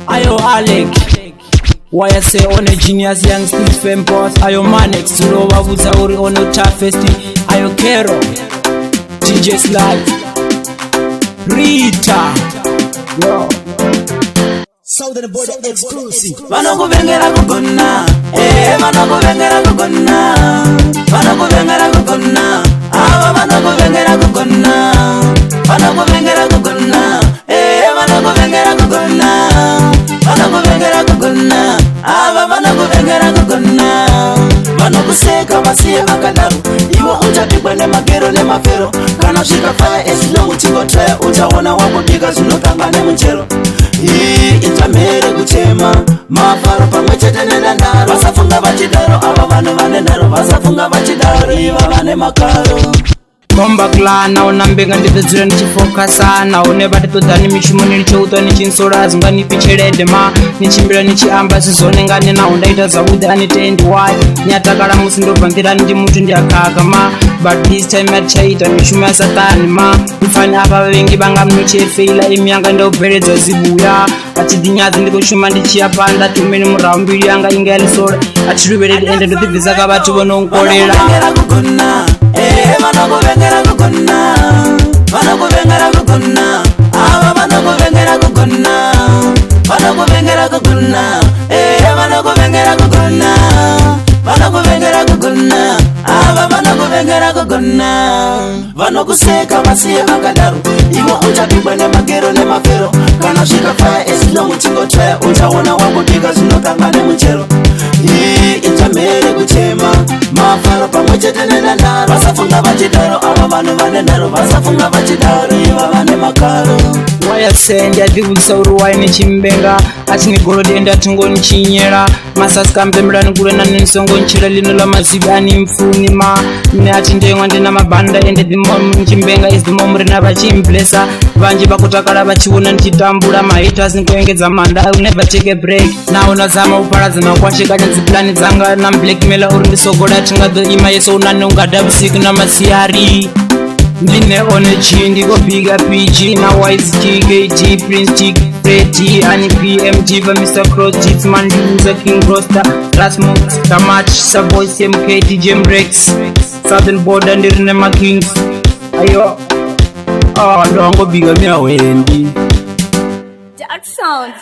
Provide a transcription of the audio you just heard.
Ayo Alec, why I say on a genius young still fame boss. Ayo Manex, to know what was our on the toughest. Ayo Kero, DJ Slide, Rita, yo. Southern Border exclusive. Manoko vengera kugonna, manoko vengera kugonna, manoko vengera kugonna, manoko vengera kugonna, manoko vengera kugonna, manoko vengera kugonna, manoko vengera kugonna, manoko vengera kugonna, manoko seka masiye akadaru, iwo uchapigwa nemagero nemafero, kana svika fire esino uchingotraya uchaona wakutika zvinotanga nemuchero. Itamere kuchema mafaro pamwe chete nedandaro, vasafunga vachidaro ava vanhu vane nharo, vasafunga vachidaro iva vane makaro. Bomba clan naona mbenga ndidzodzira ndichifokasa naone vatitodzani mishumo nilichoutwa nichinsora zunga nipicherede ma nichimbira nichiamba sizonengane naho ndaita zvakuti anitendi wai nyatakala musi ndobvambirani ndi mutu ndiakaka ma but this time atichaita mishumo yasatani ma mfani apa vavengi vanga munochefeila imyanga ndobveredza zibuya achidhinyadzi ndikushuma ndichiyapanda tumeni murau mbiri yanga inga yalisora achiruveredi ende ndotibvisa kavati vononkorera vanokuvengera kugonna, vanokuvengera kugonna, ava vanokuvengera kugonna, vanokuvengera kugonna, vanokuvengera kugonna, vanokuvengera kugonna, ava vanokuvengera kugonna, vanokuseka masiye akadaru, iwo uchapigwa nemagero nemafero, kana svika fire esino uchingotraya uchaona wakutika zvinotanga nemuchero. Itamere kuchema mafaro pamwe chete nedandaro, vasafunga vachidaro ava vanhu vane nharo, vasafunga vachidaro iva vane makaro. Wayasendi adivudisa uruwai nechimbenga atine gorodende atingonichinyera masasika mpemberani kurena nenisongonchera lino lamazivi ani mfuni ma ne atindemwa ndina mabhanda ende nchimbenga izimomurina vachimblesa vanji vakutakala vachiona ndichitambura mahaters nikuengedza manda I will never take a break naona zama uparadzana kwashika nedzipulani dzanga namblackmaila uri ndisogoda tingadoima yeso unane ungada vusiku namasiyari ndine onechi ndikopiga PG na Wise KT Prince Chick Freddy ani PMG va Mr. Cross Jits Mandiuza King Roster Rasmus Kamach Saboy CMK DJ Rex Southern Border ndirine ma Kings ayo ndongo biga mina wendi Jack Sound